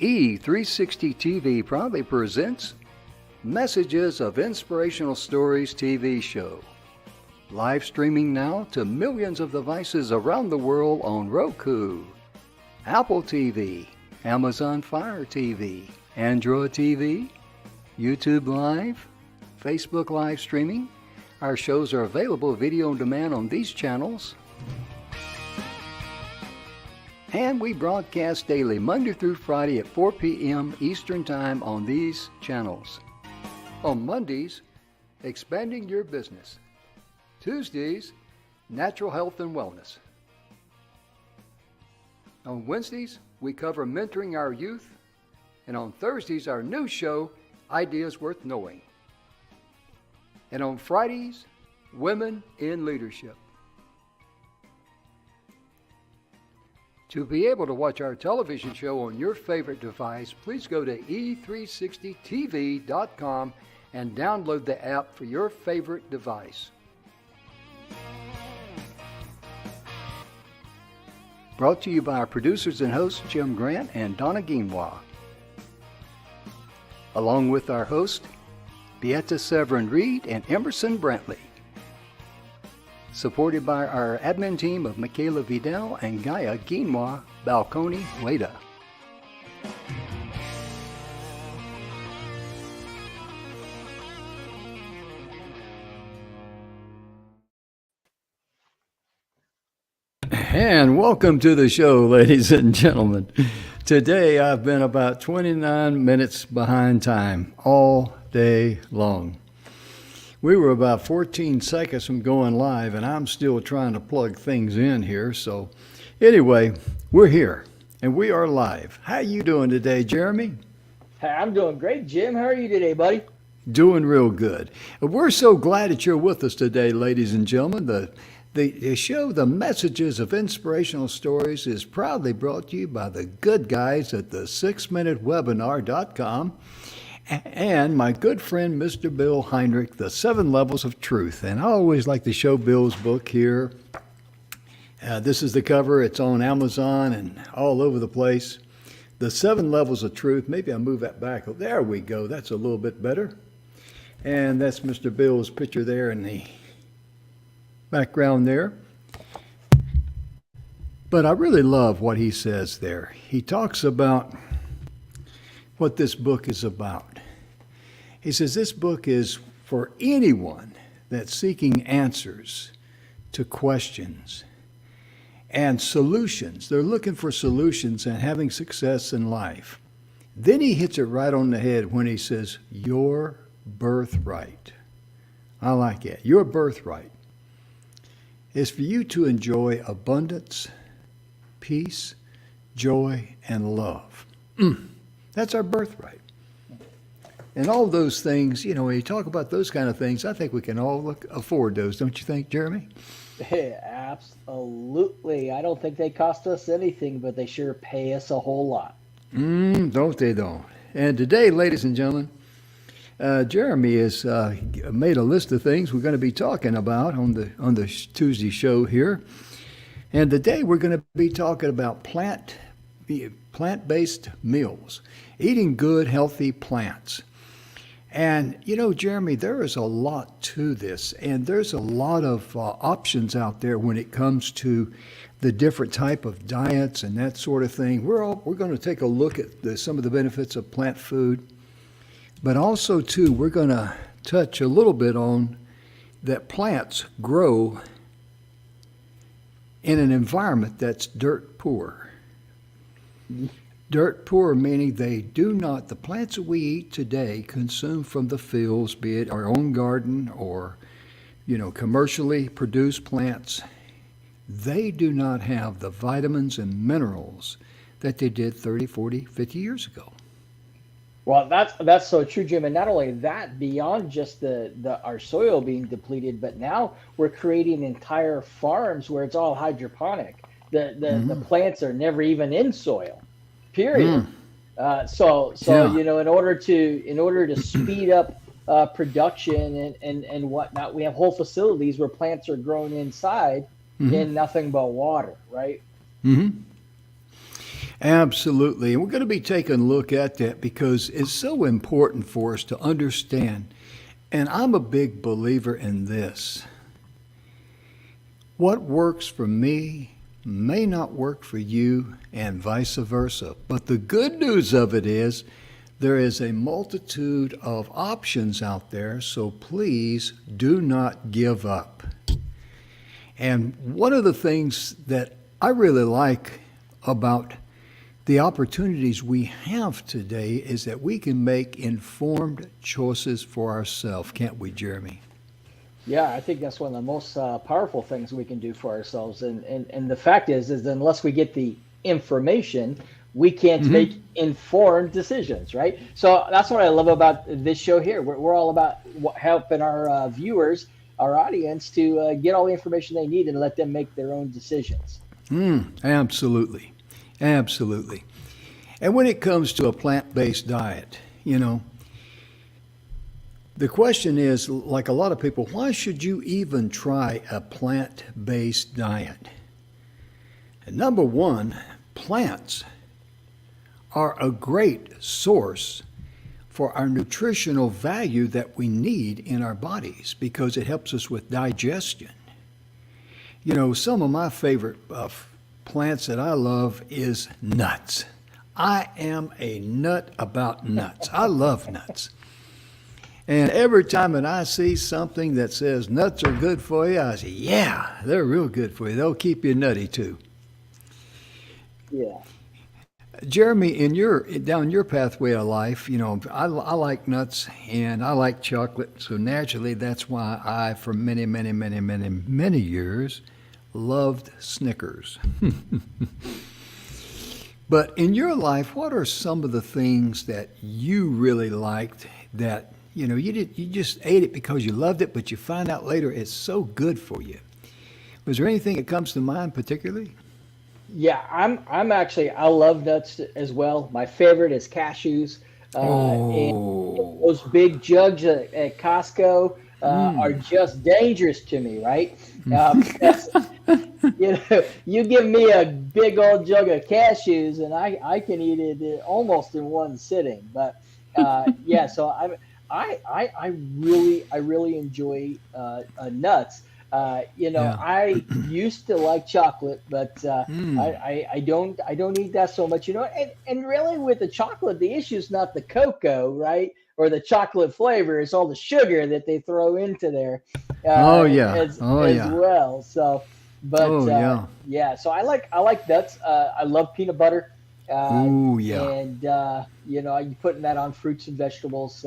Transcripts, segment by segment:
E360 TV proudly presents Messages of Inspirational Stories TV show. Live streaming now to millions of devices around the world on Roku, Apple TV, Amazon Fire TV, Android TV, YouTube Live, Facebook live streaming. Our shows are available video on demand on these channels. And we broadcast daily, Monday through Friday at 4 p.m. Eastern Time on these channels. On Mondays, Expanding Your Business. Tuesdays, Natural Health and Wellness. On Wednesdays, we cover Mentoring Our Youth. And on Thursdays, our new show, Ideas Worth Knowing. And on Fridays, Women in Leadership. To be able to watch our television show on your favorite device, please go to e360tv.com and download the app for your favorite device. Brought to you by our producers and hosts, Jim Grant and donnaguinouard. Along with our host, Beata Severin Reed and Emersonbrantley. Supported by our admin team of Michaela Vidal and Gaia Guinois Balconi Leda. And welcome to the show, ladies and gentlemen. Today I've been about 29 minutes behind time all day long. We were about 14 seconds from going live, and I'm still trying to plug things in here. So anyway, we're here, and we are live. How you doing today, Jeremy? Hey, I'm doing great, Jim. How are you today, buddy? Doing real good. We're so glad that you're with us today, ladies and gentlemen. The show, The Messages of Inspirational Stories, is proudly brought to you by the good guys at the 6minutewebinar.com. And my good friend, Mr. Bill Heinrich, The 7 Levels of Truth. And I always like to show Bill's book here. This is the cover. It's on Amazon and all over the place. The 7 Levels of Truth. Maybe I'll move that back. Oh, there we go. That's a little bit better. And that's Mr. Bill's picture there in the background there. But I really love what he says there. He talks about what this book is about. He says this book is for anyone that's seeking answers to questions and solutions. They're looking for solutions and having success in life. Then he hits it right on the head when he says, your birthright. I like it. Your birthright is for you to enjoy abundance, peace, joy, and love. That's our birthright. And all those things, you know, when you talk about those kind of things, I think we can all afford those, don't you think, Jeremy? Absolutely. I don't think they cost us anything, but they sure pay us a whole lot. Don't they, though? And today, ladies and gentlemen, Jeremy has made a list of things we're going to be talking about on the Tuesday show here. And today we're going to be talking about plant-based meals, eating good, healthy plants. And, you know, Jeremy, there is a lot to this, and there's a lot of options out there when it comes to the different type of diets and that sort of thing. We're going to take a look at some of the benefits of plant food, but also, too, we're going to touch a little bit on that plants grow in an environment that's dirt poor. Dirt poor meaning the plants that we eat today consume from the fields, be it our own garden or, you know, commercially produced plants. They do not have the vitamins and minerals that they did 30, 40, 50 years ago. Well, that's so true, Jim. And not only that, beyond just our soil being depleted, but now we're creating entire farms where it's all hydroponic. The plants are never even in soil. Period. So yeah. You know, in order to speed up production and whatnot, we have whole facilities where plants are grown inside in nothing but water, right? Absolutely. And we're going to be taking a look at that because it's so important for us to understand. And I'm a big believer in this. What works for me may not work for you, and vice versa. But the good news of it is there is a multitude of options out there, so please do not give up. And one of the things that I really like about the opportunities we have today is that we can make informed choices for ourselves, can't we, Jeremy? Yeah, I think that's one of the most powerful things we can do for ourselves. And the fact is unless we get the information, we can't make informed decisions, right? So that's what I love about this show here. We're all about helping our viewers, our audience, to get all the information they need and let them make their own decisions. Absolutely. Absolutely. And when it comes to a plant-based diet, the question is, like a lot of people, why should you even try a plant-based diet? And number one, plants are a great source for our nutritional value that we need in our bodies because it helps us with digestion. Some of my favorite plants that I love is nuts. I am a nut about nuts. I love nuts. And every time that I see something that says nuts are good for you, I say, yeah, they're real good for you. They'll keep you nutty too. Yeah. Jeremy, down your pathway of life, I like nuts and I like chocolate. So naturally, that's why I, for many, many, many, many, many years, loved Snickers. But in your life, what are some of the things that you really liked that you just ate it because you loved it, but you find out later it's so good for you? Was there anything that comes to mind particularly? Yeah, I'm actually, I love nuts as well. My favorite is cashews. And those big jugs at Costco are just dangerous to me, right? You give me a big old jug of cashews and I can eat it almost in one sitting. But yeah, so I really enjoy nuts. I used to like chocolate, but I don't eat that so much. And really with the chocolate, the issue is not the cocoa, right? Or the chocolate flavor. It's all the sugar that they throw into there. As well. So, but yeah. So I like nuts. I love peanut butter. And you putting that on fruits and vegetables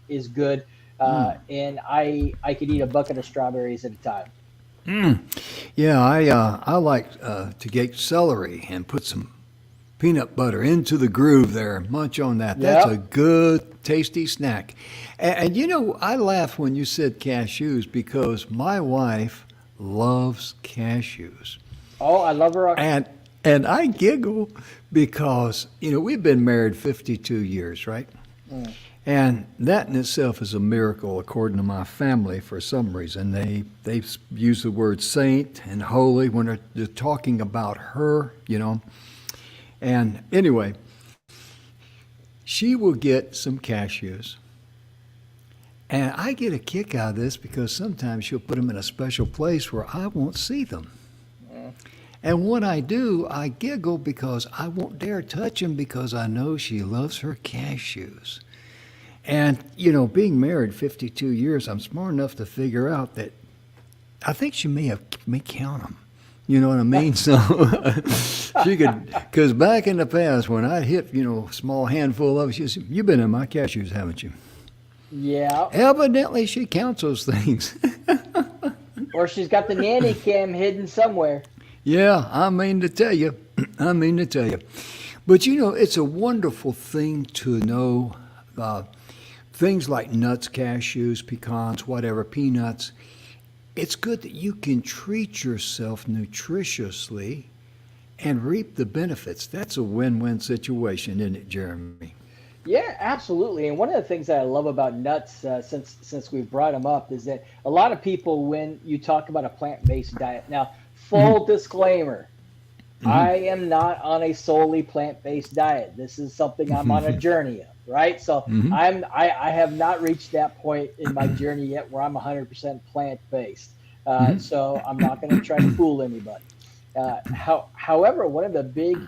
is good. And I could eat a bucket of strawberries at a time. Yeah, I like to get celery and put some peanut butter into the groove there. Munch on that. That's a good, tasty snack. And I laughed when you said cashews because my wife loves cashews. Oh, I love her. And I giggle because, we've been married 52 years, right? And that in itself is a miracle, according to my family, for some reason. They use the word saint and holy when they're talking about her, And anyway, she will get some cashews. And I get a kick out of this because sometimes she'll put them in a special place where I won't see them. And when I do, I giggle because I won't dare touch them because I know she loves her cashews. And, being married 52 years, I'm smart enough to figure out that I think she may count them. You know what I mean? So she could, because back in the past when I hit, small handful of it, she said, "You've been in my cashews, haven't you?" Yeah. Evidently, she counts those things. Or she's got the nanny cam hidden somewhere. Yeah, I mean to tell you. But it's a wonderful thing to know things like nuts, cashews, pecans, whatever, peanuts. It's good that you can treat yourself nutritiously and reap the benefits. That's a win-win situation, isn't it, Jeremy? Yeah, absolutely. And one of the things that I love about nuts, since we've brought them up, is that a lot of people, when you talk about a plant-based diet, now full disclaimer, I am not on a solely plant-based diet. This is something I'm on a journey of, right? So Mm-hmm. I have not reached that point in my journey yet where I'm 100% plant-based. So I'm not going to try to fool anybody. However, one of the big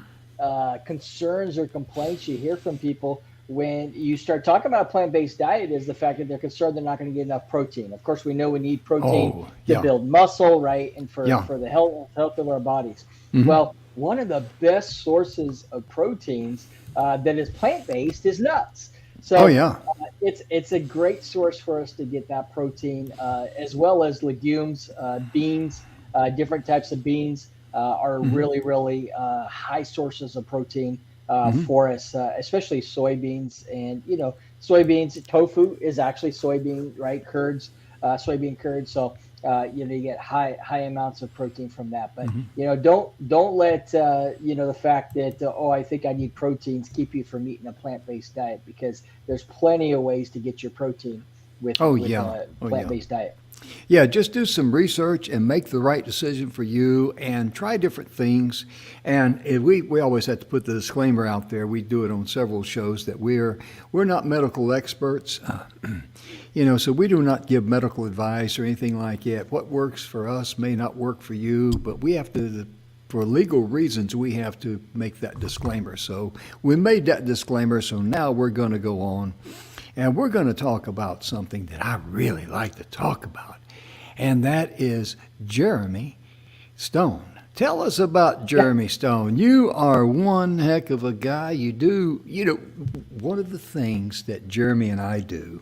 concerns or complaints you hear from people when you start talking about a plant-based diet is the fact that they're concerned they're not going to get enough protein. Of course, we know we need protein Oh, to yeah. build muscle, right, and for Yeah. the health of our bodies. Mm-hmm. Well, one of the best sources of proteins that is plant-based is nuts. So Oh, yeah. it's a great source for us to get that protein, as well as legumes, beans, different types of beans are really high sources of protein for us, especially soybeans. And soybeans, tofu is actually soybean, right? Curds, soybean curds. So you get high amounts of protein from that. But don't let the fact that I think I need proteins keep you from eating a plant-based diet, because there's plenty of ways to get your protein with Oh, with yeah. a Oh, yeah. plant-based diet. Yeah, just do some research and make the right decision for you and try different things. And we always have to put the disclaimer out there. We do it on several shows that we're not medical experts. So we do not give medical advice or anything like that. What works for us may not work for you, but we have to, for legal reasons, we have to make that disclaimer. So we made that disclaimer, so now we're going to go on. And we're going to talk about something that I really like to talk about, and that is Jeremy Stone. Tell us about Jeremy Stone. You are one heck of a guy. One of the things that Jeremy and I do,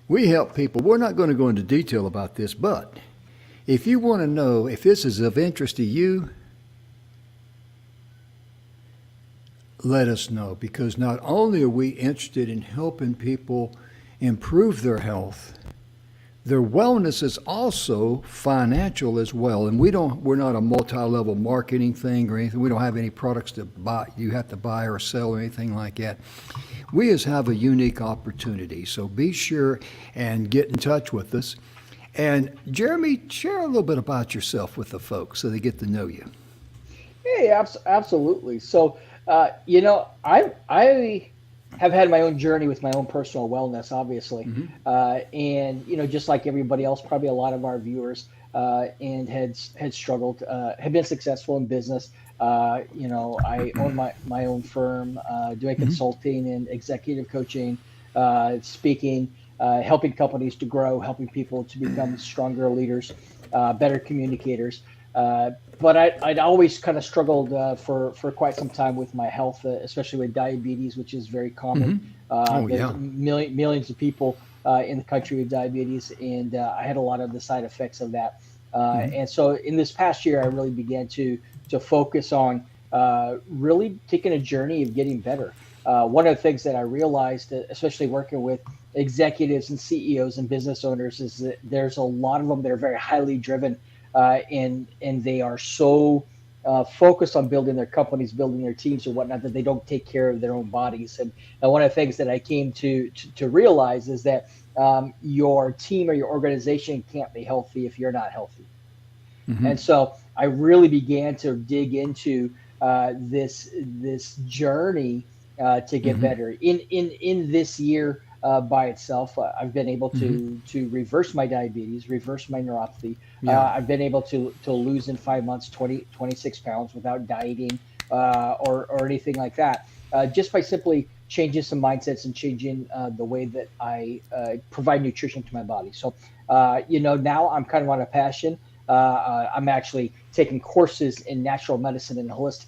we help people. We're not going to go into detail about this, but if you want to know if this is of interest to you, let us know, because not only are we interested in helping people improve their health, their wellness is also financial as well. And we're not a multi-level marketing thing or anything. We don't have any products to buy, you have to buy or sell or anything like that. We just have a unique opportunity. So be sure and get in touch with us. And Jeremy, share a little bit about yourself with the folks so they get to know you. Hey, absolutely. So, I have had my own journey with my own personal wellness, obviously. And, just like everybody else, probably a lot of our viewers, and had struggled, have been successful in business. I own my own firm, doing consulting and executive coaching, speaking, helping companies to grow, helping people to become stronger leaders, better communicators. But I'd always kind of struggled for quite some time with my health, especially with diabetes, which is very common. There's millions of people in the country with diabetes, and I had a lot of the side effects of that. And so in this past year, I really began to focus on really taking a journey of getting better. One of the things that I realized, especially working with executives and CEOs and business owners, is that there's a lot of them that are very highly driven. And they are so focused on building their companies, building their teams and whatnot, that they don't take care of their own bodies. And one of the things that I came to realize is that your team or your organization can't be healthy if you're not healthy. And so I really began to dig into this journey to get better. In this year by itself, I've been able to reverse my diabetes, reverse my neuropathy. I've been able to lose in 5 months 26 pounds without dieting or anything like that, just by simply changing some mindsets and changing the way that I provide nutrition to my body. So now I'm kind of on a passion. I'm actually taking courses in natural medicine and holistic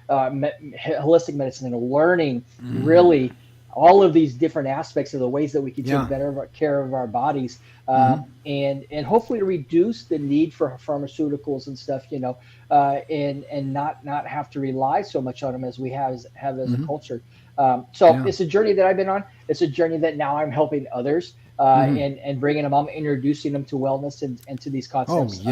holistic medicine, and learning really all of these different aspects of the ways that we can take better care of our bodies, and hopefully reduce the need for pharmaceuticals and stuff, and not have to rely so much on them as we have as a culture. It's a journey that I've been on. It's a journey that now I'm helping others and bringing them on, introducing them to wellness and to these concepts.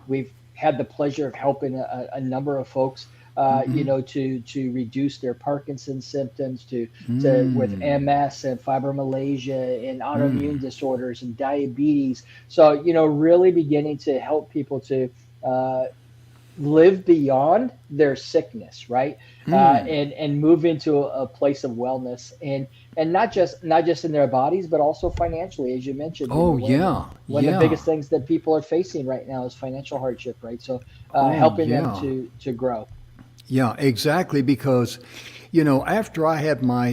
We've had the pleasure of helping a number of folks to reduce their Parkinson's symptoms, with MS and fibromyalgia and autoimmune disorders and diabetes. So, really beginning to help people to live beyond their sickness, right? And move into a place of wellness, and not just in their bodies, but also financially, as you mentioned. Oh, One of yeah. one of the Yeah. biggest things that people are facing right now is financial hardship, right? So Oh, helping them yeah. to grow. Yeah, exactly. Because, after I had my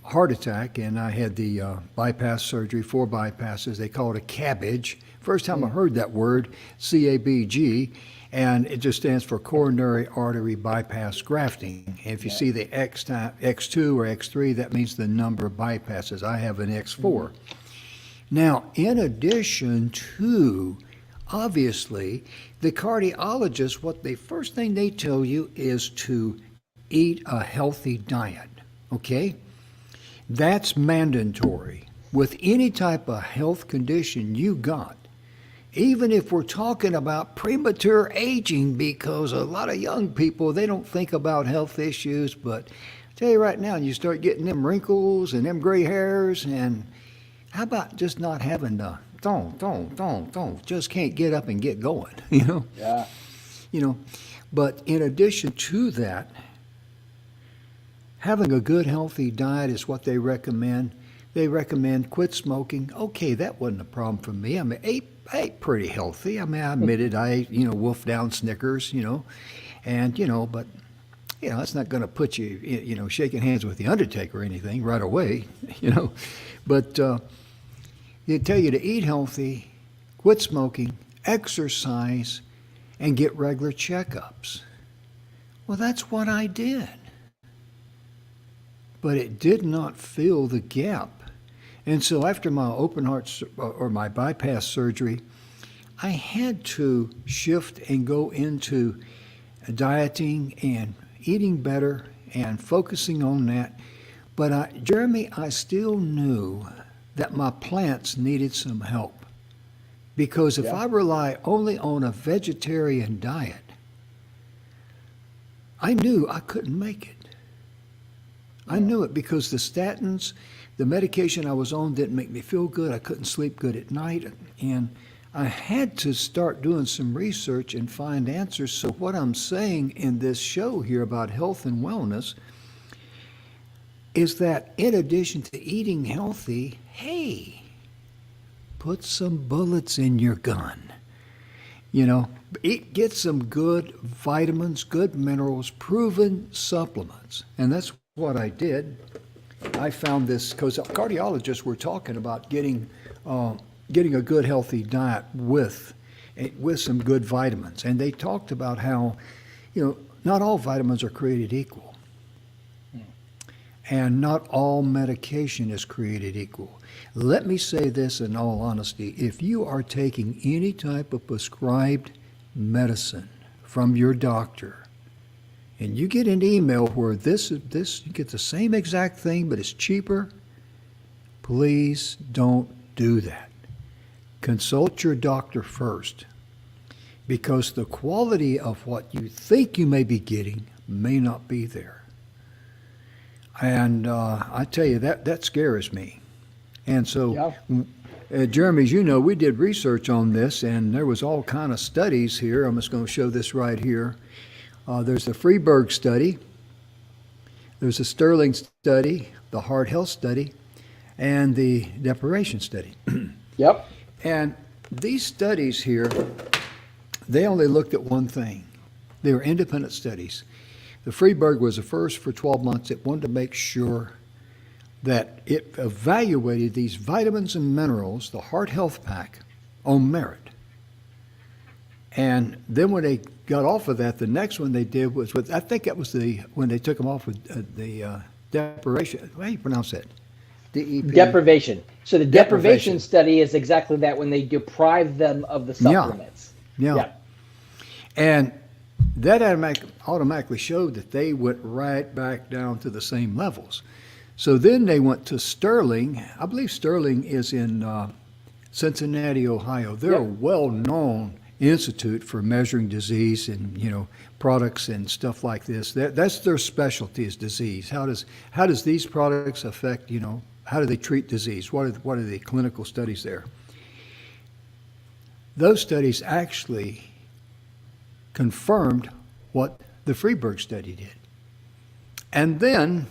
heart attack and I had the bypass surgery, 4 bypasses, they call it a cabbage. First time I heard that word, CABG, and it just stands for coronary artery bypass grafting. And if you Yeah. see the X2 or X3, that means the number of bypasses. I have an X4. Now, in addition to, obviously, the cardiologist, what the first thing they tell you is to eat a healthy diet, okay? That's mandatory with any type of health condition you got. Even if we're talking about premature aging, because a lot of young people, they don't think about health issues, but I tell you right now, you start getting them wrinkles and them gray hairs, and how about just not having the just can't get up and get going, Yeah. you know. But in addition to that, having a good healthy diet is what they recommend. They recommend quit smoking. Okay, that wasn't a problem for me. I mean, I ate pretty healthy. I mean, I admitted I ate, wolfed down Snickers, and but that's not going to put you, shaking hands with the Undertaker or anything right away, But they tell you to eat healthy, quit smoking, exercise, and get regular checkups. Well, that's what I did. But it did not fill the gap. And so after my open heart or my bypass surgery, I had to shift and go into dieting and eating better and focusing on that. But Jeremy, I still knew that my plants needed some help. Because if I rely only on a vegetarian diet, I knew I couldn't make it. I knew it because the statins, the medication I was on didn't make me feel good. I couldn't sleep good at night. And I had to start doing some research and find answers. So what I'm saying in this show here about health and wellness is that in addition to eating healthy, hey, put some bullets in your gun. Get some good vitamins, good minerals, proven supplements. And that's what I did. I found this because cardiologists were talking about getting a good healthy diet with some good vitamins. And they talked about how, not all vitamins are created equal. And not all medication is created equal. Let me say this in all honesty. If you are taking any type of prescribed medicine from your doctor, and you get an email where this you get the same exact thing, but it's cheaper, please don't do that. Consult your doctor first, because the quality of what you think you may be getting may not be there. And I tell you, that scares me. And so, Jeremy, as you know, we did research on this, and there was all kind of studies here. I'm just going to show this right here. There's the Freeburg study, there's the Sterling study, the Heart Health study, and the Deprivation study. Yep. And these studies here, they only looked at one thing. They were independent studies. The Freeburg was the first for 12 months. It wanted to make sure that it evaluated these vitamins and minerals, the Heart Health Pack, on merit. And then when they got off of that, the next one they did was with, I think that was when they took them off with the deprivation. How do you pronounce that? DEP? Deprivation. So the deprivation study is exactly that, when they deprive them of the supplements. Yeah. And that automatically showed that they went right back down to the same levels. So then they went to Sterling. I believe Sterling is in Cincinnati, Ohio. They're a well-known institute for measuring disease and products and stuff like this. That's their specialty, is disease. How does these products affect, how do they treat disease? What are the clinical studies there? Those studies actually confirmed what the Freeburg study did. And then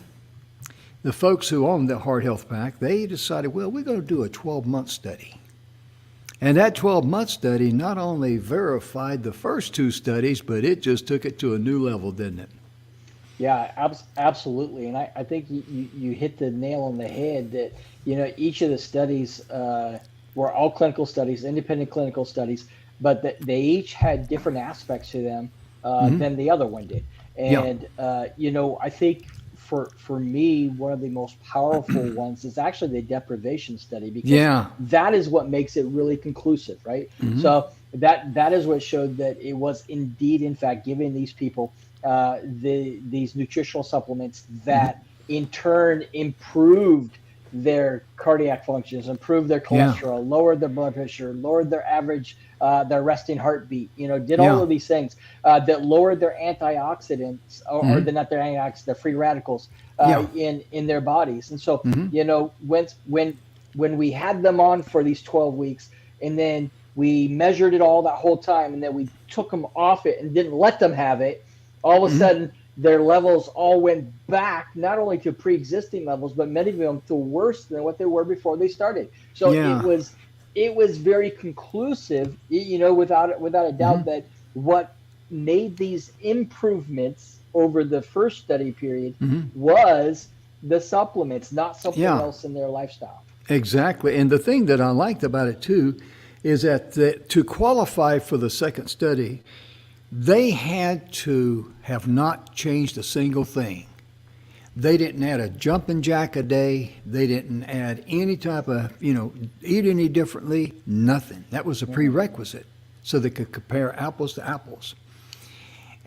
the folks who owned the Heart Health Pack, they decided, well, we're going to do a 12-month study. And that 12-month study not only verified the first two studies, but it just took it to a new level, didn't it? Yeah, absolutely. And I think you hit the nail on the head that, each of the studies were all clinical studies, independent clinical studies, but that they each had different aspects to them than the other one did. And, I think for me, one of the most powerful ones is actually the deprivation study, because that is what makes it really conclusive, right? So that is what showed that it was indeed, in fact, giving these people these nutritional supplements that in turn improved their cardiac functions, improved their cholesterol, lowered their blood pressure, lowered their average, their resting heartbeat, did all of these things that lowered their antioxidants, or the, not their antioxidants, the free radicals in their bodies. And so, when we had them on for these 12 weeks, and then we measured it all that whole time, and then we took them off it and didn't let them have it, all of a sudden their levels all went back, not only to pre-existing levels, but many of them to worse than what they were before they started. So it was very conclusive, without a doubt, that what made these improvements over the first study period was the supplements, not something else in their lifestyle. Exactly. And the thing that I liked about it too is that to qualify for the second study, they had to have not changed a single thing. They didn't add a jumping jack a day. They didn't add any type of, eat any differently, nothing. That was a prerequisite so they could compare apples to apples.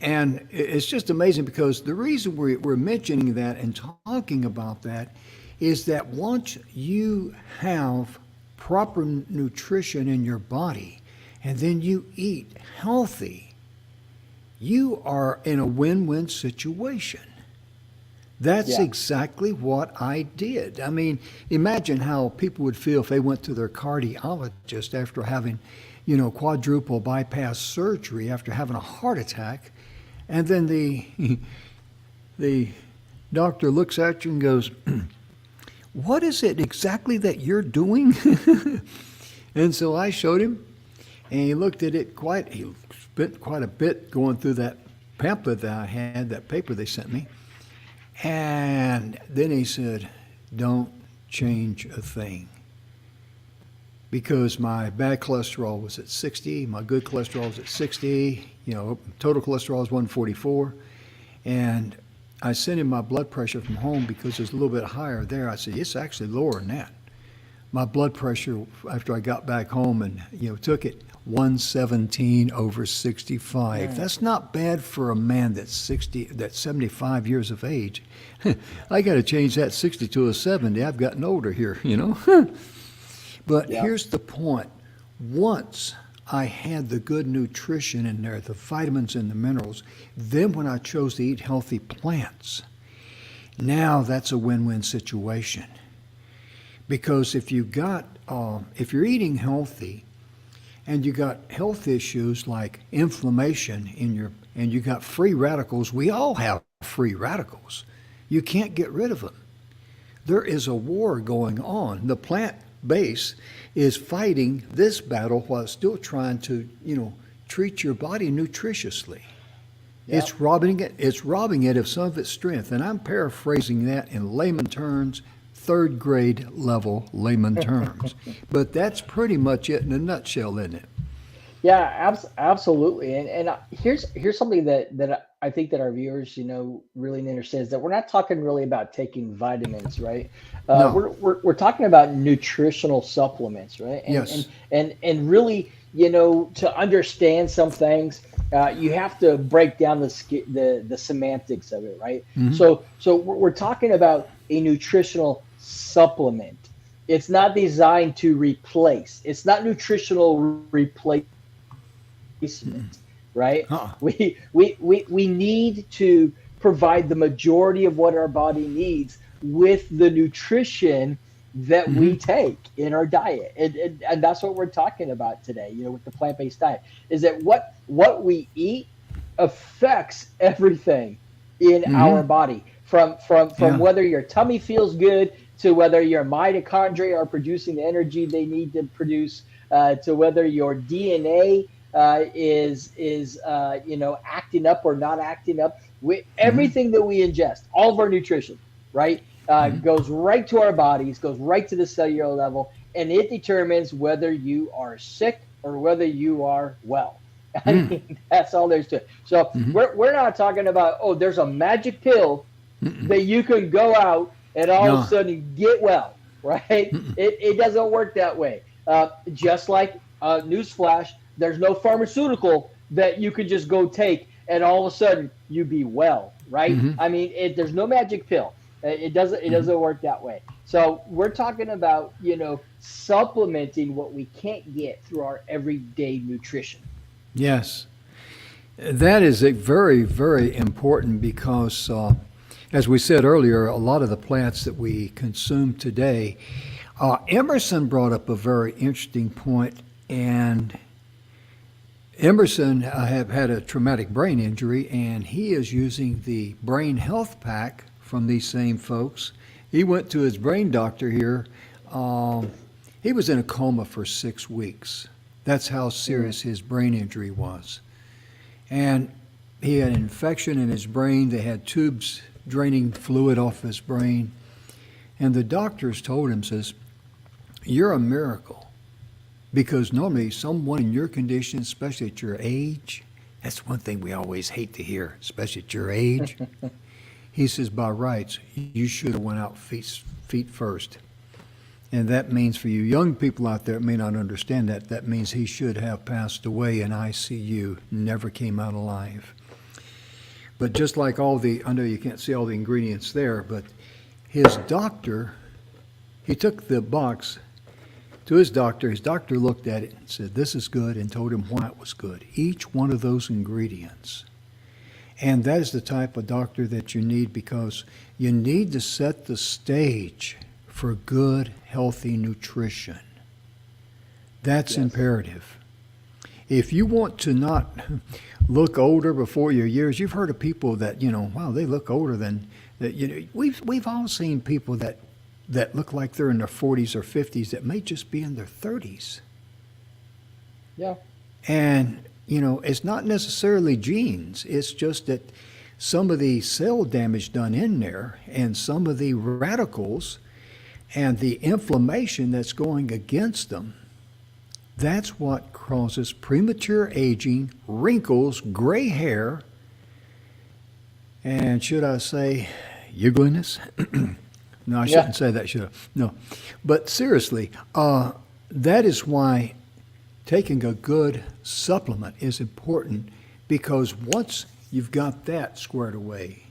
And it's just amazing, because the reason we're mentioning that and talking about that is that once you have proper nutrition in your body and then you eat healthy, you are in a win-win situation. That's exactly what I did. I mean, imagine how people would feel if they went to their cardiologist after having, quadruple bypass surgery, after having a heart attack, and then the doctor looks at you and goes, what is it exactly that you're doing? And so I showed him, and he looked at it he spent quite a bit going through that pamphlet that I had, that paper they sent me. And then he said, don't change a thing. Because my bad cholesterol was at 60, my good cholesterol was at 60, total cholesterol is 144. And I sent him my blood pressure from home because it's a little bit higher there. I said, it's actually lower than that. My blood pressure after I got back home and, took it, 117/65. Yeah. That's not bad for a man that's 75 years of age. I got to change that 60 to a 70. I've gotten older here, But here's the point. Once I had the good nutrition in there, the vitamins and the minerals, then when I chose to eat healthy plants, now that's a win-win situation. Because if you're eating healthy, and you got health issues like inflammation and you got free radicals. We all have free radicals. You can't get rid of them. There is a war going on. The plant base is fighting this battle while still trying to, treat your body nutritiously. Yep. It's robbing it of some of its strength. And I'm paraphrasing that in layman terms, third grade level layman terms. But that's pretty much it in a nutshell, isn't it? Yeah, absolutely. And here's something that I think that our viewers, really need to understand, is that we're not talking really about taking vitamins, right? No. We're talking about nutritional supplements, right? And, yes. And really, to understand some things, you have to break down the semantics of it, right? Mm-hmm. So we're talking about a nutritional supplement. It's not designed to replace. It's not nutritional replacement, right? We need to provide the majority of what our body needs with the nutrition that we take in our diet, and that's what we're talking about today. With the plant-based diet, is that what we eat affects everything in our body, from Yeah. whether your tummy feels good to whether your mitochondria are producing the energy they need to produce, to whether your DNA is acting up or not acting up. Everything that we ingest, all of our nutrition, right, goes right to our bodies, goes right to the cellular level, and it determines whether you are sick or whether you are well. I mean, that's all there's to it. So we're not talking about, oh, there's a magic pill that you can go out and all of a No. sudden get well, right? It doesn't work that way. Just like newsflash, there's no pharmaceutical that you can just go take and all of a sudden you be well, right? I mean, there's no magic pill. It doesn't work that way. So we're talking about, supplementing what we can't get through our everyday nutrition. Yes. That is a very, very important because, as we said earlier, a lot of the plants that we consume today, Emerson brought up a very interesting point, and Emerson have had a traumatic brain injury, and he is using the brain health pack from these same folks. He went to his brain doctor here. He was in a coma for 6 weeks. That's how serious his brain injury was. And he had an infection in his brain. They had tubes draining fluid off his brain. And the doctors told him, says, you're a miracle. Because normally someone in your condition, especially at your age, that's one thing we always hate to hear, especially at your age. He says, by rights, you should have went out feet first. And that means for you young people out there that may not understand that, that means he should have passed away in ICU, never came out alive. But just like I know you can't see all the ingredients there, but his doctor, he took the box to his doctor looked at it and said, this is good, and told him why it was good. Each one of those ingredients. And that is the type of doctor that you need, because you need to set the stage for good, healthy nutrition. That's imperative. If you want to not look older before your years, you've heard of people that, wow, they look older than that. We've all seen people that look like they're in their 40s or 50s that may just be in their 30s. Yeah. And, it's not necessarily genes. It's just that some of the cell damage done in there and some of the radicals and the inflammation that's going against them, that's what causes premature aging, wrinkles, gray hair, and should I say, ugliness? No, I shouldn't say that, should I? No. But seriously, that is why taking a good supplement is important, because once you've got that squared away,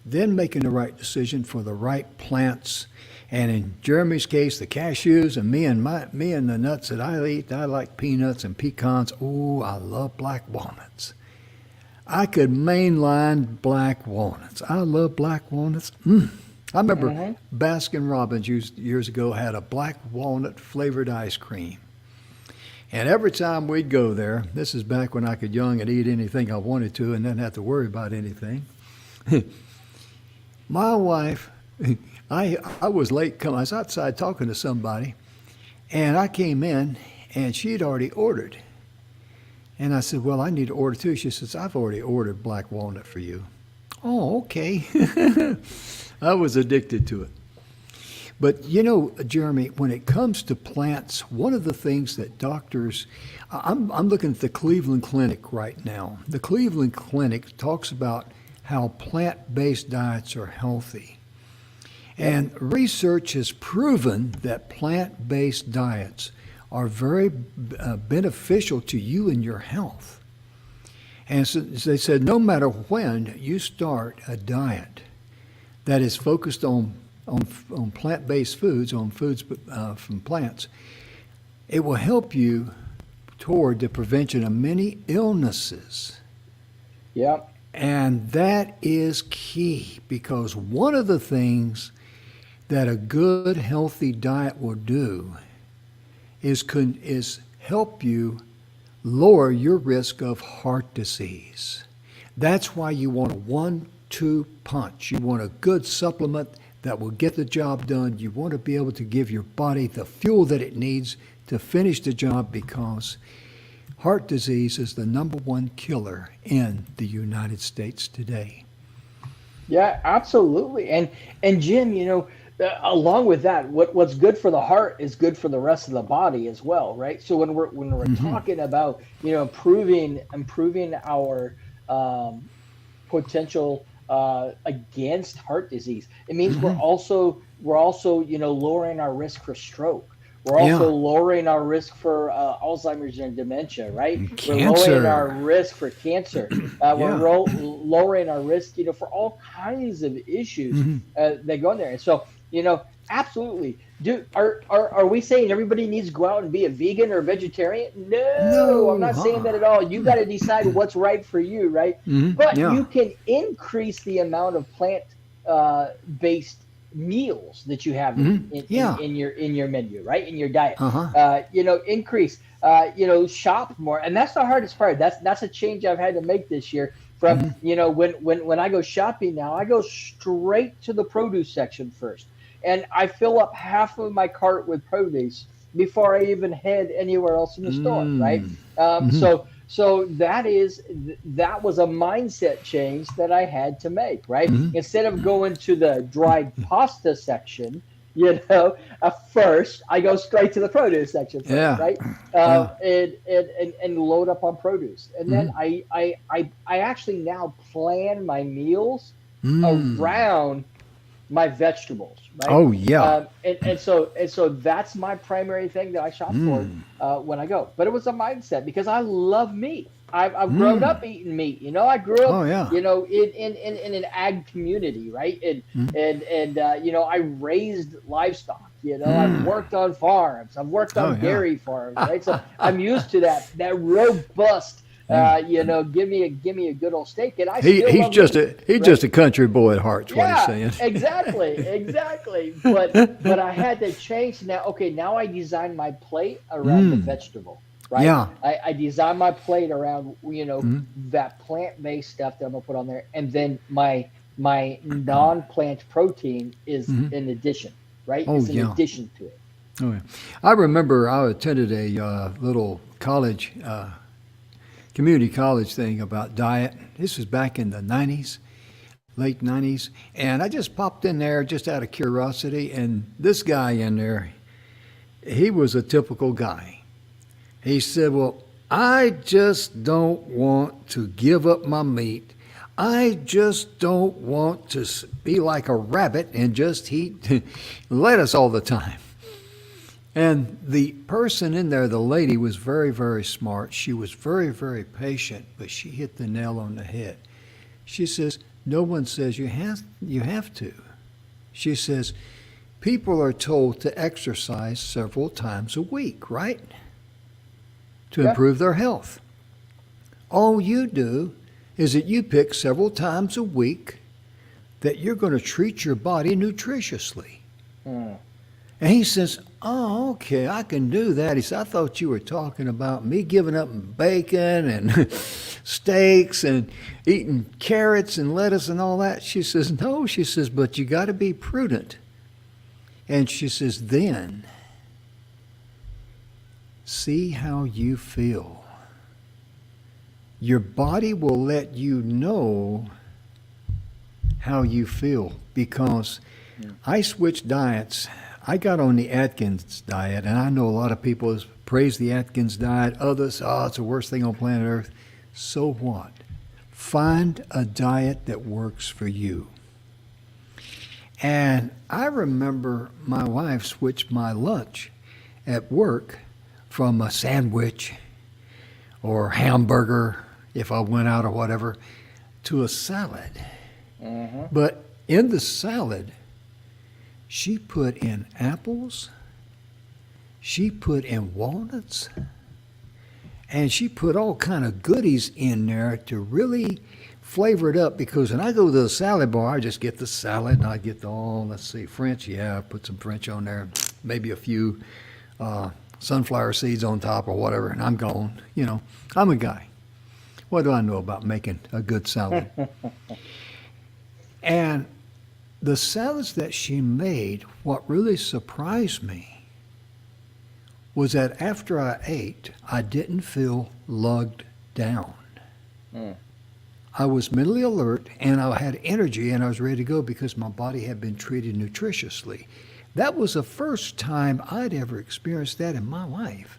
then making the right decision for the right plants. And in Jeremy's case, the cashews, and me and the nuts that I eat, I like peanuts and pecans. Oh, I love black walnuts. I could mainline black walnuts. I love black walnuts. I remember Baskin Robbins years ago had a black walnut flavored ice cream. And every time we'd go there, this is back when I could young and eat anything I wanted to and didn't have to worry about anything. My wife, I was late coming. I was outside talking to somebody, and I came in, and she had already ordered. And I said, well, I need to order too. She says, I've already ordered black walnut for you. Oh, okay. I was addicted to it. But, Jeremy, when it comes to plants, one of the things that doctors, I'm looking at the Cleveland Clinic right now. The Cleveland Clinic talks about how plant-based diets are healthy. And research has proven that plant-based diets are very beneficial to you and your health. And so they said no matter when you start a diet that is focused on plant-based foods, on foods from plants, it will help you toward the prevention of many illnesses. Yeah. And that is key, because one of the things that a good, healthy diet will do is help you lower your risk of heart disease. That's why you want a 1-2 punch. You want a good supplement that will get the job done. You want to be able to give your body the fuel that it needs to finish the job, because heart disease is the #1 killer in the United States today. Yeah, absolutely. And Jim, along with that, what's good for the heart is good for the rest of the body as well, right? So when we're talking about improving our potential against heart disease, it means we're also lowering our risk for stroke. We're also lowering our risk for Alzheimer's and dementia, right? We're lowering our risk for cancer. We're lowering our risk, for all kinds of issues that go in there. And so, absolutely. Are we saying everybody needs to go out and be a vegan or a vegetarian? No, I'm not saying that at all. You got to decide what's right for you, right? But you can increase the amount of plant-based meals that you have in your menu, right? In your diet. Increase, shop more. And that's the hardest part. That's a change I've had to make this year. From when I go shopping now, I go straight to the produce section first. And I fill up half of my cart with produce before I even head anywhere else in the store, right? So that was a mindset change that I had to make, right? Instead of going to the dried pasta section, first I go straight to the produce section first, right? And load up on produce, and then I actually now plan my meals around my vegetables, right? Oh yeah. And so that's my primary thing that I shop for when I go. But it was a mindset, because I love meat. I've grown up eating meat. I grew up, in an ag community, right? And I raised livestock. I've worked on farms. I've worked on dairy farms, right? So I'm used to that robust. Give me a good old steak, and he's just a country boy at heart. What he's saying. exactly. But I had to change now. Okay, now I design my plate around the vegetable, right? Yeah. I design my plate around that plant-based stuff that I'm gonna put on there, and then my non-plant protein is in addition, right? It's in addition to it. Oh yeah. I remember I attended a little college. Community college thing about diet. This was back in the 90s, late 90s. And I just popped in there just out of curiosity. And this guy in there, he was a typical guy. He said, well, I just don't want to give up my meat. I just don't want to be like a rabbit and just eat lettuce all the time. And the person in there, the lady, was very, very smart. She was very, very patient, but she hit the nail on the head. She says, no one says you have to. She says, people are told to exercise several times a week, right? To improve their health. All you do is that you pick several times a week that you're going to treat your body nutritiously. And he says, oh, okay, I can do that. He said, I thought you were talking about me giving up bacon and steaks and eating carrots and lettuce and all that. She says, no. She says, but you got to be prudent. And she says, then see how you feel. Your body will let you know how you feel, because I switched diets. I got on the Atkins diet, and I know a lot of people praise the Atkins diet. Others, it's the worst thing on planet Earth. So what? Find a diet that works for you. And I remember my wife switched my lunch at work from a sandwich or hamburger, if I went out or whatever, to a salad. But in the salad, she put in apples, she put in walnuts, and she put all kind of goodies in there to really flavor it up. Because when I go to the salad bar, I just get the salad, and I get French. Yeah, I put some French on there, maybe a few sunflower seeds on top or whatever, and I'm gone. I'm a guy. What do I know about making a good salad? And the salads that she made, what really surprised me was that after I ate, I didn't feel lugged down. Mm. I was mentally alert and I had energy and I was ready to go because my body had been treated nutritiously. That was the first time I'd ever experienced that in my life.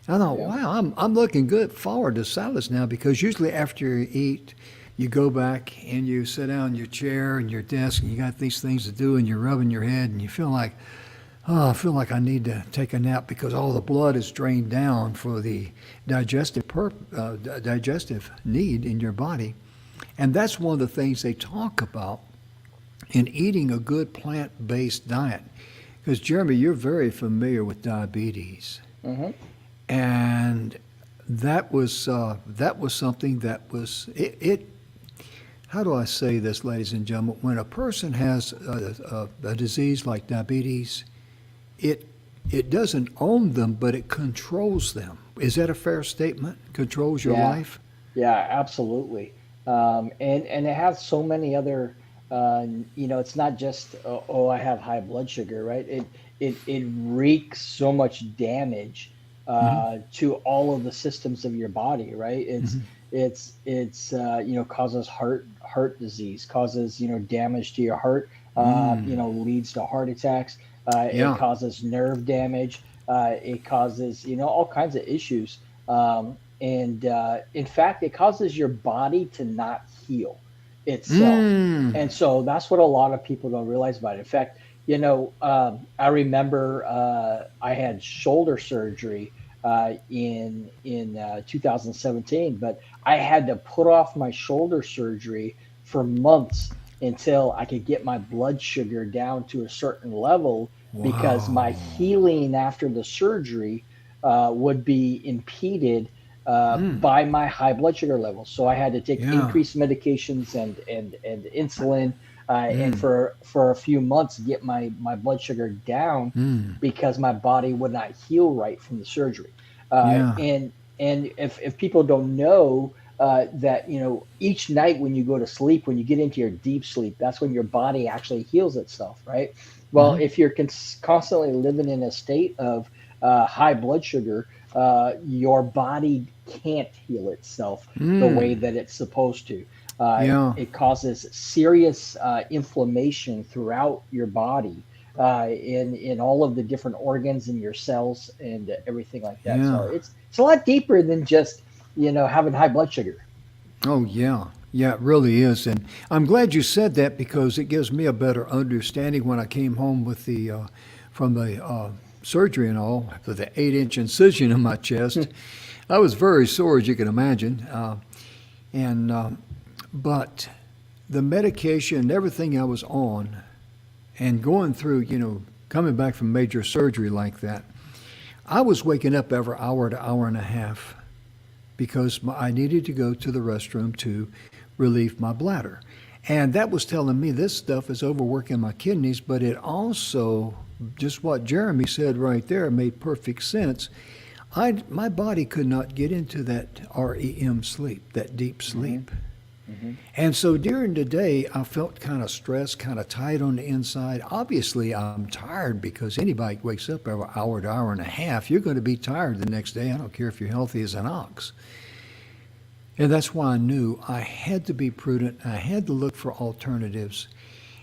I thought, Yeah. wow, I'm looking good forward to salads now, because usually after you eat, you go back and you sit down in your chair and your desk and you got these things to do and you're rubbing your head and you feel like, oh, I feel like I need to take a nap because all the blood is drained down for the digestive need in your body. And that's one of the things they talk about in eating a good plant-based diet. Because, Jeremy, you're very familiar with diabetes. Mm-hmm. And that was something that was, how do I say this, ladies and gentlemen? When a person has a disease like diabetes, it doesn't own them, but it controls them. Is that a fair statement? Controls your Yeah. life? Yeah, absolutely. And it has so many other, it's not just, I have high blood sugar, right? It wreaks so much damage Hmm. to all of the systems of your body, right? Hmm. It's causes heart disease, causes damage to your heart, Mm. leads to heart attacks. It Yeah. causes nerve damage. It causes all kinds of issues. And in fact, it causes your body to not heal itself. Mm. And so that's what a lot of people don't realize about it. In fact, I remember I had shoulder surgery in 2017, but I had to put off my shoulder surgery for months until I could get my blood sugar down to a certain level, because my Wow. healing after the surgery would be impeded Mm. by my high blood sugar levels. So I had to take Yeah. increased medications and insulin, and Mm. for a few months get my blood sugar down, Mm. because my body would not heal right from the surgery. Yeah. And if people don't know that each night when you go to sleep, when you get into your deep sleep, that's when your body actually heals itself, right? Well, Hmm. if you're constantly living in a state of high blood sugar, your body can't heal itself the way Mm. that it's supposed to. Yeah. It causes serious inflammation throughout your body, in all of the different organs in your cells and everything like that. So Yeah. it's a lot deeper than just having high blood sugar. Oh, yeah. Yeah, it really is. And I'm glad you said that, because it gives me a better understanding when I came home with from the surgery and all, with the 8-inch incision in my chest. I was very sore, as you can imagine. And But the medication and everything I was on, and going through, coming back from major surgery like that, I was waking up every hour to hour and a half, because I needed to go to the restroom to relieve my bladder. And that was telling me this stuff is overworking my kidneys, but it also, just what Jeremy said right there, made perfect sense. My body could not get into that REM sleep, that deep sleep. Mm-hmm. And so during the day, I felt kind of stressed, kind of tight on the inside. Obviously, I'm tired, because anybody wakes up every hour to hour and a half, you're going to be tired the next day. I don't care if you're healthy as an ox. And that's why I knew I had to be prudent. I had to look for alternatives.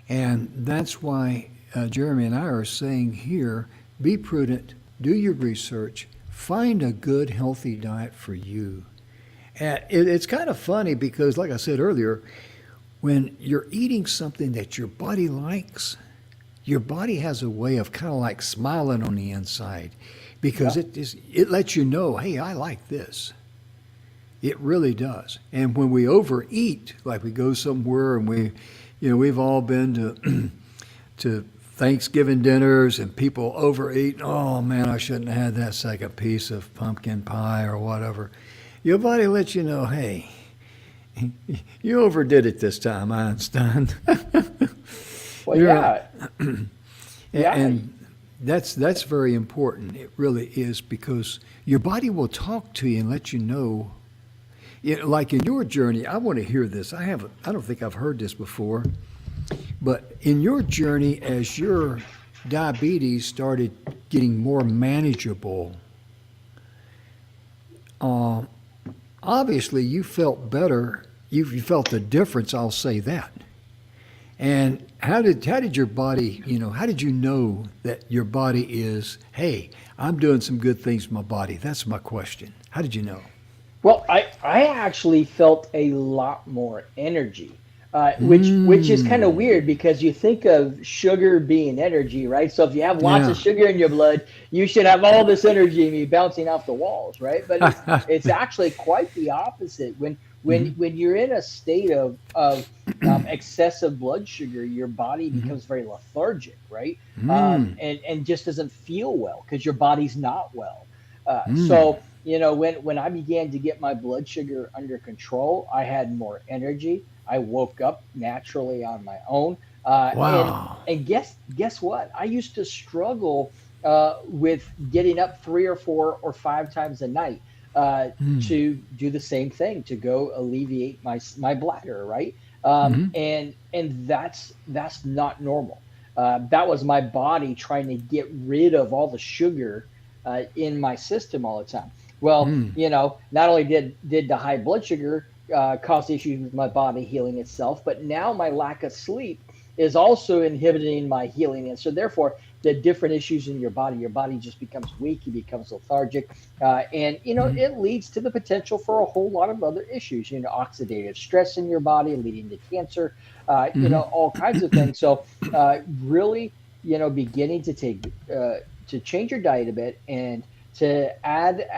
And that's why Jeremy and I are saying here, be prudent, do your research, find a good, healthy diet for you. And it's kind of funny, because, like I said earlier, when you're eating something that your body likes, your body has a way of kind of like smiling on the inside, because Yeah. it lets you know, hey, I like this. It really does. And when we overeat, like we go somewhere and we've all been to to Thanksgiving dinners and people overeat. Oh man, I shouldn't have had that second piece of pumpkin pie or whatever. Your body lets you know, hey, you overdid it this time, Einstein. Well, You're yeah, yeah. and that's very important. It really is, because your body will talk to you and let you know. like in your journey, I want to hear this. I don't think I've heard this before, but in your journey, as your diabetes started getting more manageable, obviously you felt better. You felt the difference. I'll say that. And how did your body, how did you know that your body is, hey, I'm doing some good things with my body? That's my question. How did you know? Well, I actually felt a lot more energy, which is kind of weird because you think of sugar being energy, right? So if you have lots of sugar in your blood, you should have all this energy and be bouncing off the walls, right? But it's actually quite the opposite. When you're in a state of excessive blood sugar, your body becomes very lethargic, right? And just doesn't feel well because your body's not well. So when I began to get my blood sugar under control, I had more energy. I woke up naturally on my own. Wow. And guess what? I used to struggle with getting up 3 or 4 or 5 times a night to do the same thing, to go alleviate my bladder, right? And that's not normal. That was my body trying to get rid of all the sugar in my system all the time. Well, not only did the high blood sugar cause issues with my body healing itself, but now my lack of sleep is also inhibiting my healing. And so therefore, the different issues in your body just becomes weak, it becomes lethargic. And it leads to the potential for a whole lot of other issues, oxidative stress in your body leading to cancer, all kinds of things. So really, beginning to to change your diet a bit and to add,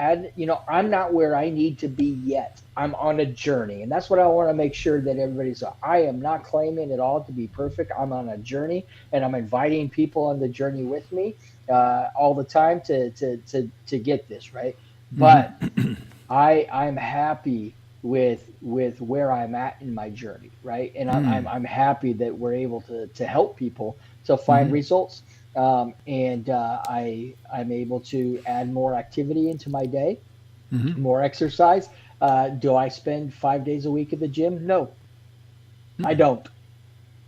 I'm not where I need to be yet. I'm on a journey. And that's what I want to make sure that everybody's, I am not claiming at all to be perfect. I'm on a journey and I'm inviting people on the journey with me all the time to get this, right? But I'm happy with where I'm at in my journey, right? And I'm happy that we're able to help people to find results. And I'm able to add more activity into my day, more exercise. Do I spend 5 days a week at the gym? No, I don't.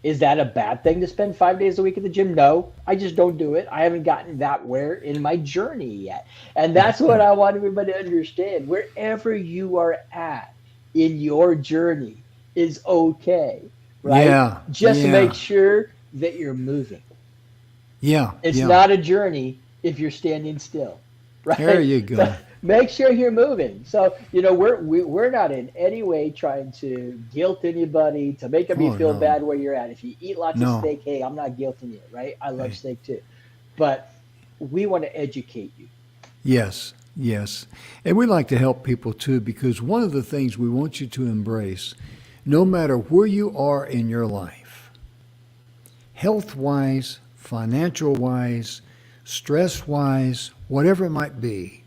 Is that a bad thing to spend 5 days a week at the gym? No, I just don't do it. I haven't gotten that where in my journey yet. And that's what I want everybody to understand. Wherever you are at in your journey is okay, right? Yeah. Just make sure that you're moving. Yeah. It's not a journey if you're standing still, right? There you go. So make sure you're moving. So, we're not in any way trying to guilt anybody to make you feel bad where you're at. If you eat lots of steak, hey, I'm not guilting you, right? I love steak too. But we want to educate you. Yes. And we like to help people too, because one of the things we want you to embrace, no matter where you are in your life, health-wise, financial-wise, stress-wise, whatever it might be,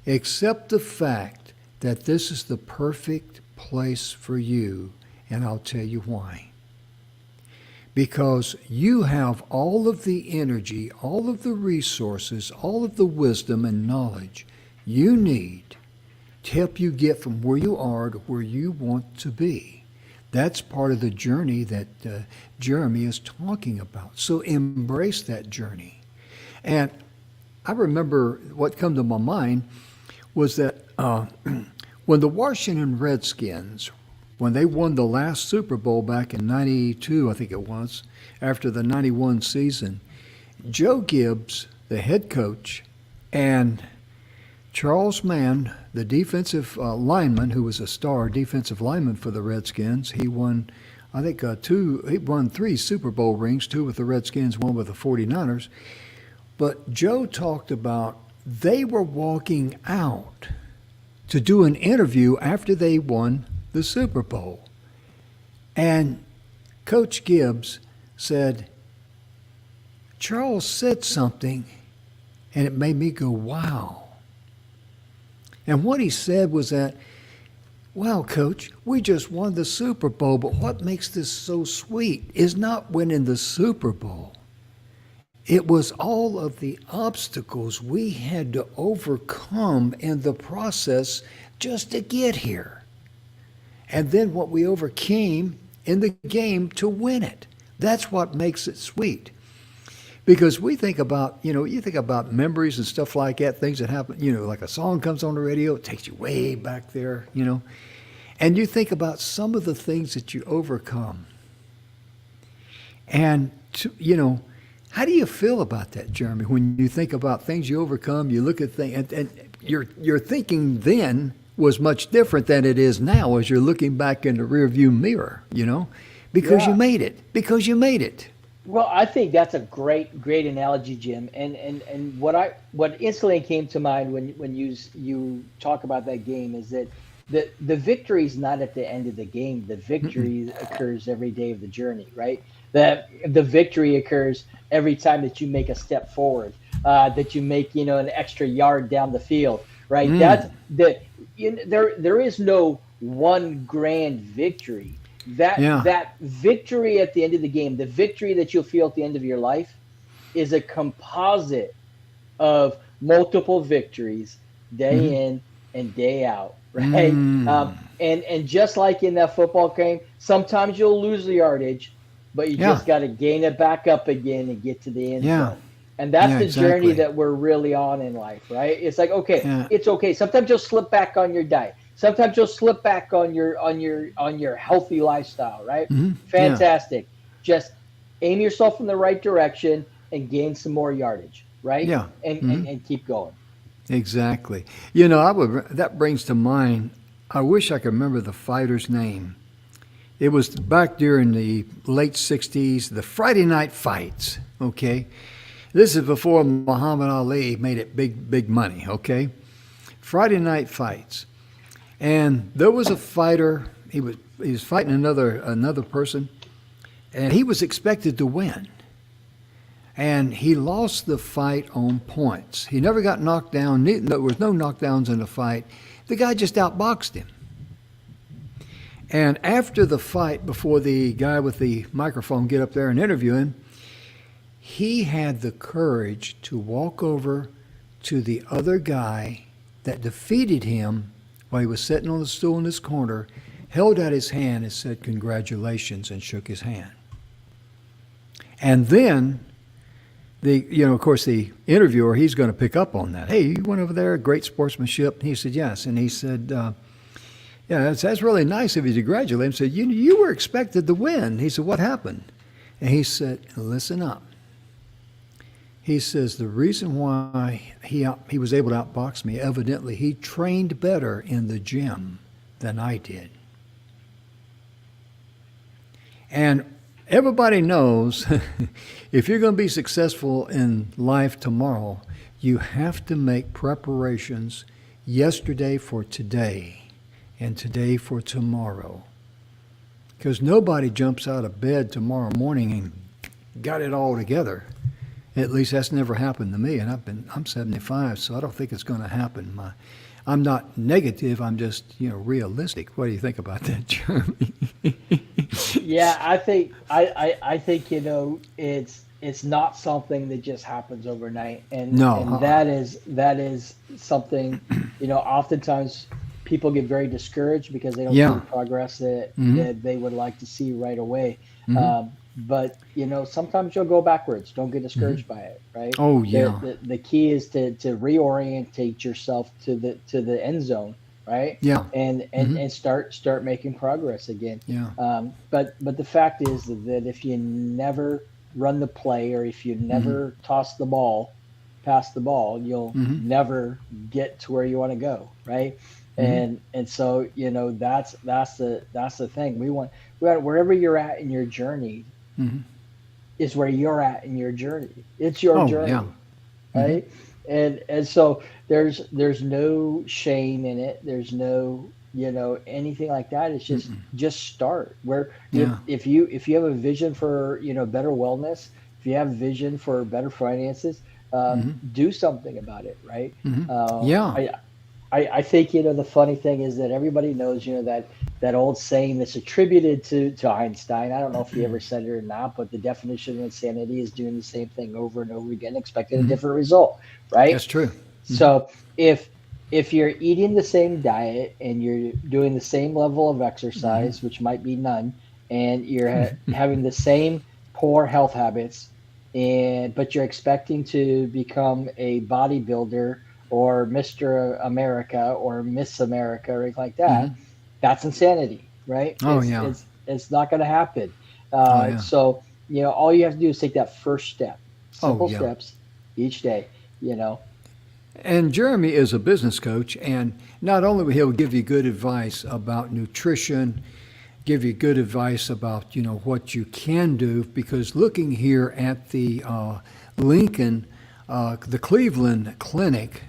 accept the fact that this is the perfect place for you, and I'll tell you why. Because you have all of the energy, all of the resources, all of the wisdom and knowledge you need to help you get from where you are to where you want to be. That's part of the journey that Jeremy is talking about. So embrace that journey. And I remember what came to my mind was that when the Washington Redskins, when they won the last Super Bowl back in 92, I think it was, after the 91 season, Joe Gibbs, the head coach, and Charles Mann, the defensive lineman, who was a star defensive lineman for the Redskins, he won, I think, he won 3 Super Bowl rings, 2 with the Redskins, 1 with the 49ers. But Joe talked about they were walking out to do an interview after they won the Super Bowl. And Coach Gibbs said, Charles said something, and it made me go, wow. And what he said was that, wow, Coach, we just won the Super Bowl, but what makes this so sweet is not winning the Super Bowl. It was all of the obstacles we had to overcome in the process just to get here. and then what we overcame in the game to win it. That's what makes it sweet. Because we think about, you think about memories and stuff like that, things that happen, like a song comes on the radio, it takes you way back there, and you think about some of the things that you overcome. And, how do you feel about that, Jeremy, when you think about things you overcome, you look at things, and your thinking then was much different than it is now as you're looking back in the rearview mirror, because you made it. Well, I think that's a great analogy, Jim. And what instantly came to mind when you talk about that game is that the victory is not at the end of the game. The victory occurs every day of the journey, right? The victory occurs every time that you make a step forward, that you make an extra yard down the field, right? There is no one grand victory. That victory at the end of the game, the victory that you'll feel at the end of your life, is a composite of multiple victories day in and day out, right? And just like in that football game, sometimes you'll lose the yardage, but you just got to gain it back up again and get to the end zone. And that's the journey that we're really on in life, right? It's like, it's okay. Sometimes you'll slip back on your diet. Sometimes you'll slip back on your healthy lifestyle, right? Fantastic. Just aim yourself in the right direction and gain some more yardage, right? And keep going. Exactly. That brings to mind, I wish I could remember the fighter's name. It was back during the late 60s, the Friday night fights, okay? This is before Muhammad Ali made it big money, okay? Friday night fights. And there was a fighter, he was fighting another person, and he was expected to win. And he lost the fight on points. He never got knocked down. There was no knockdowns in the fight. The guy just outboxed him. And after the fight, before the guy with the microphone get up there and interview him, he had the courage to walk over to the other guy that defeated him while he was sitting on the stool in this corner, held out his hand and said, "Congratulations," and shook his hand. And then, of course, the interviewer, he's going to pick up on that. "Hey, you went over there, great sportsmanship." And he said, "Yes." And he said, "Yeah, that's really nice of you to congratulate him." He said, you were expected to win." He said, "What happened?" And he said, "Listen up." He says, "The reason why he was able to outbox me, evidently he trained better in the gym than I did." And everybody knows if you're going to be successful in life tomorrow, you have to make preparations yesterday for today and today for tomorrow. Because nobody jumps out of bed tomorrow morning and got it all together. At least that's never happened to me, and I'm 75, so I don't think it's going to happen. I'm not negative. I'm just realistic. What do you think about that, Jeremy? Yeah, I think it's not something that just happens overnight, and that is something oftentimes people get very discouraged because they don't see the progress that they would like to see right away. But sometimes you'll go backwards. Don't get discouraged by it, right? Oh yeah. The key is to reorientate yourself to the end zone, right? Yeah. And start making progress again. Yeah. But the fact is that if you never run the play, or if you never pass the ball, you'll never get to where you want to go, right? And so that's the thing. We want wherever you're at in your journey is where you're at in your journey. It's your journey, right? And so there's no shame in it. There's no anything like that. It's just start. If you have a vision for better wellness, if you have a vision for better finances, do something about it, right? I think the funny thing is that everybody knows that old saying that's attributed to Einstein. I don't know if he ever said it or not, but the definition of insanity is doing the same thing over and over again, expecting a different result, right? That's true. So if if you're eating the same diet and you're doing the same level of exercise, which might be none, and you're having the same poor health habits, but you're expecting to become a bodybuilder or Mr. America or Miss America or anything like that, that's insanity, right? Oh, yeah. It's not going to happen. Oh, yeah. So, all you have to do is take that first step, Oh, simple yeah. steps each day, And Jeremy is a business coach, and not only will he give you good advice about nutrition, give you good advice about what you can do, because looking here at the Lincoln, the Cleveland clinic,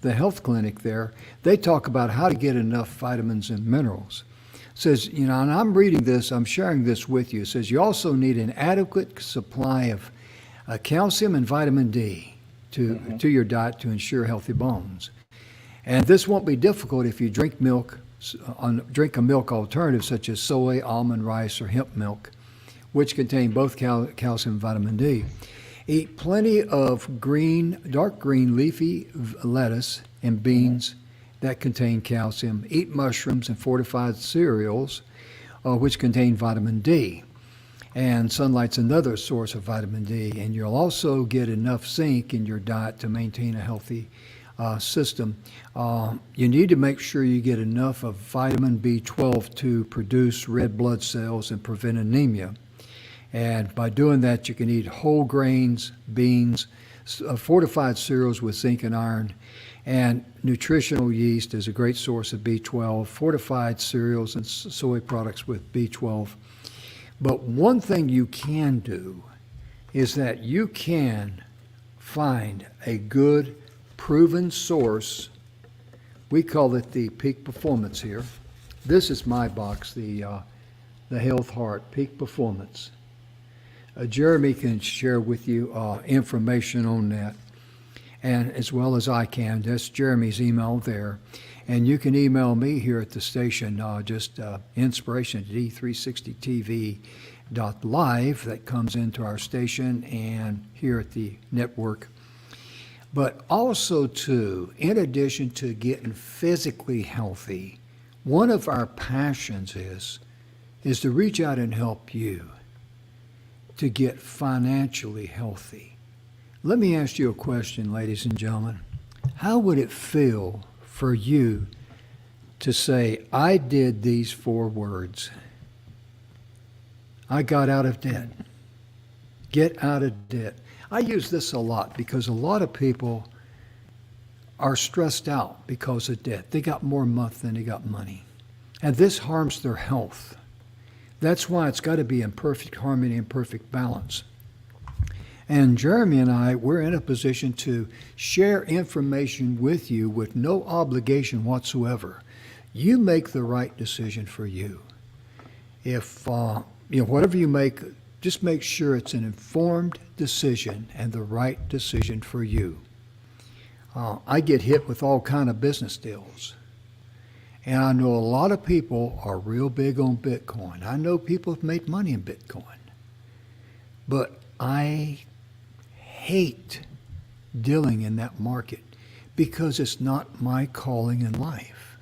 the health clinic there, they talk about how to get enough vitamins and minerals. It says, and I'm reading this, I'm sharing this with you. It says you also need an adequate supply of calcium and vitamin D to your diet to ensure healthy bones. And this won't be difficult if you drink a milk alternative such as soy, almond, rice, or hemp milk, which contain both calcium and vitamin D. Eat plenty of dark green leafy lettuce and beans that contain calcium. Eat mushrooms and fortified cereals, which contain vitamin D. And sunlight's another source of vitamin D. And you'll also get enough zinc in your diet to maintain a healthy system. You need to make sure you get enough of vitamin B12 to produce red blood cells and prevent anemia. And by doing that, you can eat whole grains, beans, fortified cereals with zinc and iron, and nutritional yeast is a great source of B12, fortified cereals and soy products with B12. But one thing you can do is that you can find a good, proven source. We call it the Peak Performance here. This is my box, the Health Heart Peak Performance. Jeremy can share with you information on that, and as well as I can. That's Jeremy's email there. And you can email me here at the station, just inspiration at d360tv.live. That comes into our station and here at the network. But also, too, in addition to getting physically healthy, one of our passions is to reach out and help you to get financially healthy. Let me ask you a question, ladies and gentlemen. How would it feel for you to say, I did these 4 words? I got out of debt. Get out of debt. I use this a lot because a lot of people are stressed out because of debt. They got more month than they got money. And this harms their health. That's why it's got to be in perfect harmony and perfect balance. And Jeremy and I, we're in a position to share information with you with no obligation whatsoever. You make the right decision for you. If, whatever you make, just make sure it's an informed decision and the right decision for you. I get hit with all kind of business deals. And I know a lot of people are real big on Bitcoin. I know people have made money in Bitcoin. But I hate dealing in that market because it's not my calling in life.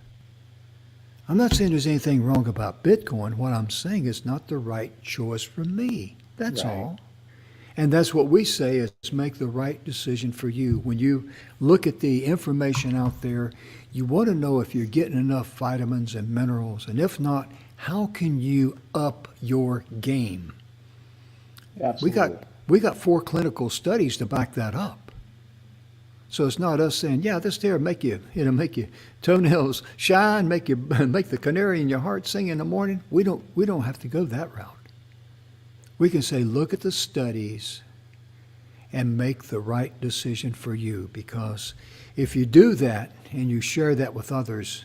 I'm not saying there's anything wrong about Bitcoin. What I'm saying is not the right choice for me. That's all. And that's what we say is make the right decision for you. When you look at the information out there, you want to know if you're getting enough vitamins and minerals. And if not, how can you up your game? Absolutely. We got 4 clinical studies to back that up. So it's not us saying, yeah, this there make your toenails shine, make the canary in your heart sing in the morning. We don't have to go that route. We can say, look at the studies and make the right decision for you, because if you do that and you share that with others,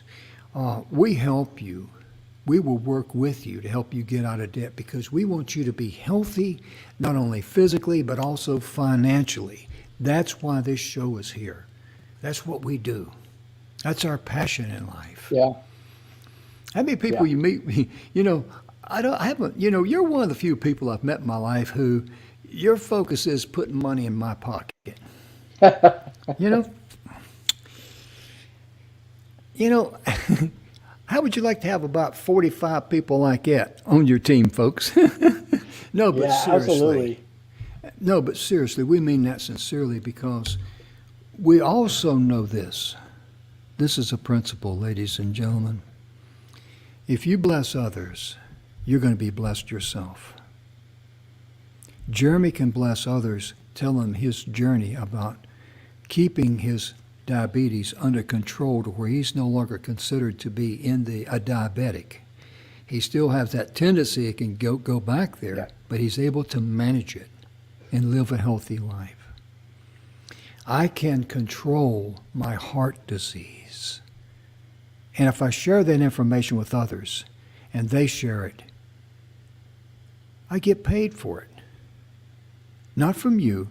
we help you. We will work with you to help you get out of debt, because we want you to be healthy, not only physically, but also financially. That's why this show is here. That's what we do. That's our passion in life. Yeah. How many people you meet, you're one of the few people I've met in my life who your focus is putting money in my pocket. You know, how would you like to have about 45 people like that on your team, folks? No, but Yeah, seriously. absolutely. No, but seriously, we mean that sincerely because we also know this. This is a principle, ladies and gentlemen. If you bless others, you're going to be blessed yourself. Jeremy can bless others, tell them his journey about keeping his diabetes under control to where he's no longer considered to be a diabetic. He still has that tendency, it can go back there, Yeah. but he's able to manage it and live a healthy life. I can control my heart disease. And if I share that information with others and they share it, I get paid for it. Not from you,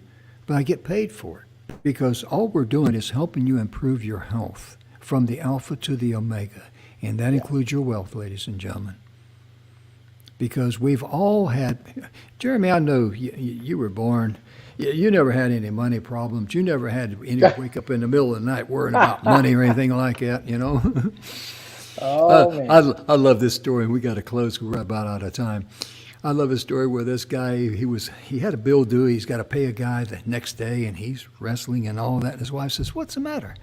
but I get paid for it. Because all we're doing is helping you improve your health from the alpha to the omega. And that includes your wealth, ladies and gentlemen. Because we've all had, Jeremy, I know you were born, you never had any money problems. You never had any wake up in the middle of the night worrying about money or anything like that, you know. Oh, man. I love this story, and we got to close. We're about out of time. I love a story where this guy, he had a bill due. He's got to pay a guy the next day, and he's wrestling and all that. And his wife says, "What's the matter?"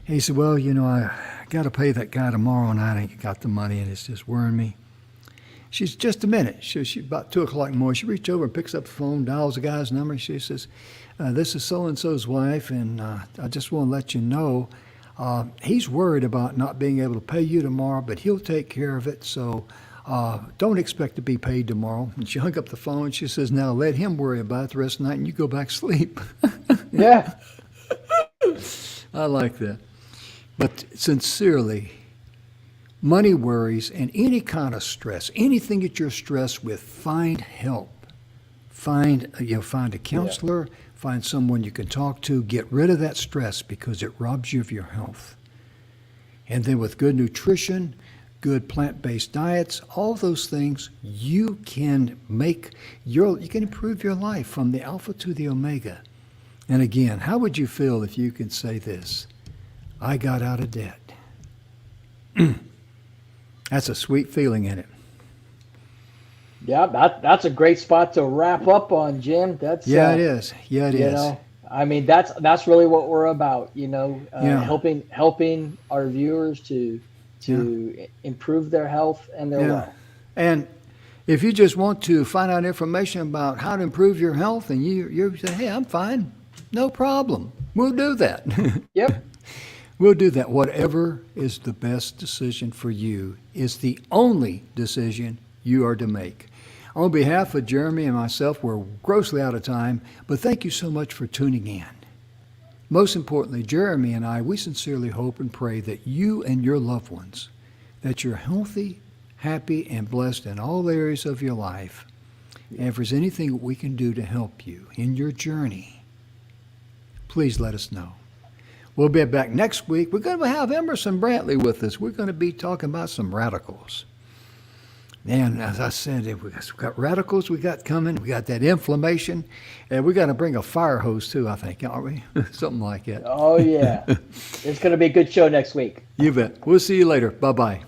And he said, "Well, I got to pay that guy tomorrow, and I ain't got the money, and it's just worrying me." She's just a minute. She about 2 o'clock in the morning. She reaches over and picks up the phone, dials the guy's number, and she says, "This is so-and-so's wife, and I just want to let you know he's worried about not being able to pay you tomorrow, but he'll take care of it. So don't expect to be paid tomorrow." And she hung up the phone. She says, "Now let him worry about it the rest of the night, and you go back to sleep." Yeah. I like that. But sincerely, money worries and any kind of stress, anything that you're stressed with, find help. Find a counselor, find someone you can talk to. Get rid of that stress because it robs you of your health. And then with good nutrition, good plant-based diets, all those things, you can improve your life from the alpha to the omega. And again, how would you feel if you could say this? I got out of debt. That's a sweet feeling in it. Yeah, that's a great spot to wrap up on, Jim. That's Yeah, it is. Yeah, it is. I mean, that's really what we're about. Yeah. Helping our viewers to improve their health and their wealth. And if you just want to find out information about how to improve your health, and you say, "Hey, I'm fine, no problem," we'll do that. Yep. We'll do that. Whatever is the best decision for you is the only decision you are to make. On behalf of Jeremy and myself, we're grossly out of time, but thank you so much for tuning in. Most importantly, Jeremy and I, we sincerely hope and pray that you and your loved ones, that you're healthy, happy, and blessed in all areas of your life. And if there's anything we can do to help you in your journey, please let us know. We'll be back next week. We're going to have Emersonbrantley with us. We're going to be talking about some radicals. And as I said, we've got radicals we got coming. We got that inflammation. And we're going to bring a fire hose too, I think, aren't we? Something like that. Oh, yeah. It's going to be a good show next week. You bet. We'll see you later. Bye-bye.